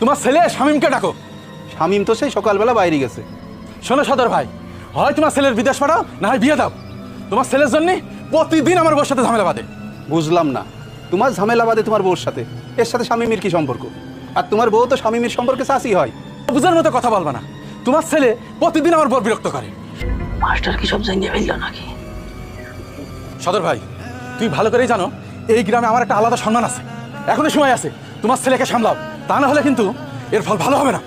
তোমার ছেলে শামীমকে ডাকো। শামীম তো সেই সকালবেলা বাইরে গেছে। শোনো সদর ভাই, হয় তোমার ছেলের বিদেশ পাঠাও, না হয় বিয়ে দাও। তোমার ছেলের জন্য প্রতিদিন আমার বউর সাথে ঝামেলা বাঁধে। বুঝলাম না, তোমার ঝামেলা বাদে তোমার বউর সাথে, এর সাথে শামীমের কি সম্পর্ক? আর তোমার বউ তো শামীমের সম্পর্কে চাষি হয়। বুঝার মতো কথা বলবা না। তোমার ছেলে প্রতিদিন আমার বর বিরক্ত করে। মাস্টার কি সব জানিয়ে ফেললো নাকি? সদর ভাই, তুই ভালো করেই জানো এই গ্রামে আমার একটা আলাদা সম্মান আছে। এখনো সময় আছে, তোমার ছেলেকে সামলাও, তা না হলে কিন্তু এর ফল ভালো হবে না।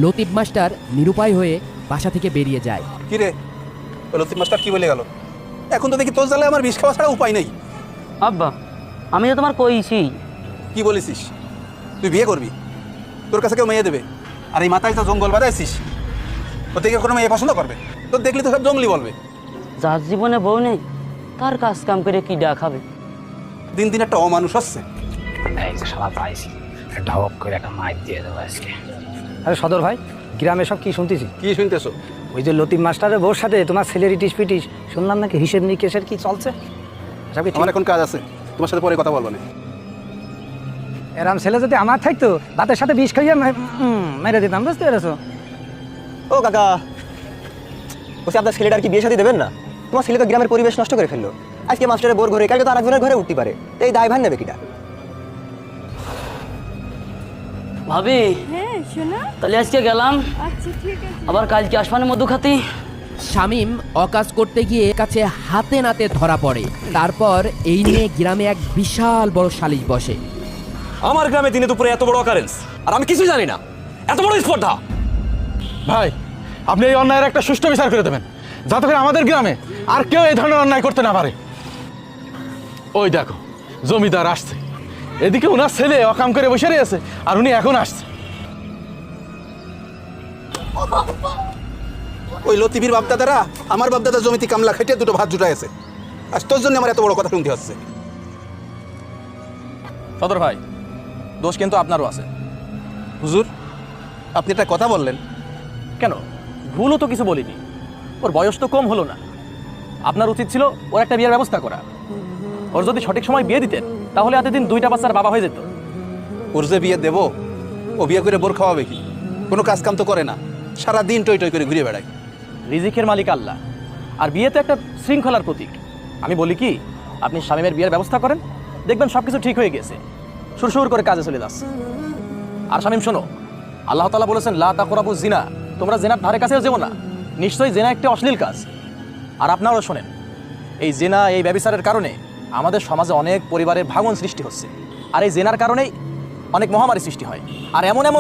লতিফ মাস্টার নিরুপায় হয়ে বাসা থেকে বেরিয়ে যায়। কি রে, ওই লতিফ মাস্টার কি বলে গেল? এখন তো দেখি তোর জ্বালায় আমার বিষ খাওয়া ছাড়া উপায় নেই। আব্বা, আমি তো তোমার কইছি। কি বলেছিস? তুই বিয়ে করবি, তোর কাছে কেউ মেয়ে দেবে, আর এই মাথায় তো জঙ্গল বাঁধাইছিস, ও থেকে কোনো মেয়ে পছন্দ করবে? তোর দেখলি তো সব জঙ্গলি বলবে। যার জীবনে বউ নেই তার কাজ কাম করে কি খাবে? দিন দিন একটা অমানুষ হচ্ছে। এই যে শালা পাইছি, ঢক করে একটা মাইক দিয়ে দেবো আজকে। আরে সদর ভাই, গ্রামে সব কি শুনতেছি? কি শুনতেছো? ওই যে লতিফ মাস্টারের বউর সাথে তোমার ছেলের ইটিস পিটিস, শুনলাম নাকি হিসেব নিকেশের কি চলছে। এসব কি ঠিক? আমার এখন কাজ আছে, তোমার সাথে পরে কথা বলবো না। এরম ছেলে যদি আমার থাকতো ভাতের সাথে বিষ খাইয়ে মেরে দিতাম, বুঝতে পেরেছো? ও কাকা, বলছি আপনার ছেলেটার কি বিয়ে শাদী দেবেন না? তোমার ছেলে তো গ্রামের পরিবেশ নষ্ট করে ফেললো। আজকে মাস্টারের বোর ঘরে, কালকে তো আরেকজনের ঘরে উঠতে পারে। এই দায় ভার নেবে কিটা? ভাবি, হ্যাঁ শোনা। তাহলে আজকে গেলাম, আচ্ছা ঠিক আছে। আবার কালকে আসমানে মধু খাতি। শামীম অকাজ করতে গিয়ে কাছে হাতে নাতে ধরা পড়ে। তারপর এই নিয়ে গ্রামে এক বিশাল বড় সালিশ বসে। আমার গ্রামে দিনে দুপুরে এত বড় অকারেন্স, আর আমি কিছুই জানি না, এত বড় স্পর্ধা। ভাই, আপনি এই অন্যায়ের একটা সুষ্ঠু বিচার করে দেবেন, যাতে করে আমাদের গ্রামে আর কেউ এই ধরনের অন্যায় করতে না পারে। ওই দেখো, জমিদার আসছে, এদিকে উনার ছেলে অকাম করে বসে রয়েছে, আর উনি এখন আসছে। ওই লতিফির বাপদাদারা আমার বাপদাদা জমিতে কামলা খেটে দুটো ভাত জুটাইছে, আর তোর জন্য আমার এত বড় কথা শুনতে হচ্ছে। সদর ভাই, দোষ কিন্তু আপনারও আছে। হুজুর, আপনি একটা কথা বললেন। কেন, ভুলও তো কিছু বলিনি, ওর বয়স তো কম হলো না। আপনার উচিত ছিল ওর একটা বিয়ের ব্যবস্থা করা। ওর যদি সঠিক সময় বিয়ে দিতেন, তাহলে এতদিন দুইটা বাচ্চার বাবা হয়ে যেত। ওর যে বিয়ে দেবো, ও বিয়ে করে বোর খাওয়াবে কি? কোনো কাজ কাম তো করে না, সারা দিন টই টই করে ঘুরে বেড়ায়। রিজিকের মালিক আল্লাহ, আর বিয়ে তো একটা শৃঙ্খলার প্রতীক। আমি বলি কি, আপনি শামীমের বিয়ের ব্যবস্থা করেন, দেখবেন সব কিছু ঠিক হয়ে গেছে, সুরসুর করে কাজে চলে যাচ্ছে। আর শামীম শোনো, আল্লাহ তাআলা বলেছেন লা তাকরাবু জিনা, তোমরা জেনার ধারে কাছেও যেও না। নিশ্চয়ই জেনা একটি অশ্লীল কাজ। আর আপনারাও শোনেন, এই জেনা, এই ব্যভিচারের কারণে আমাদের সমাজে অনেক পরিবারের ভাঙন সৃষ্টি হচ্ছে, আর এই জেনার কারণেই অনেক মহামারী সৃষ্টি হয়। আর এমন এমন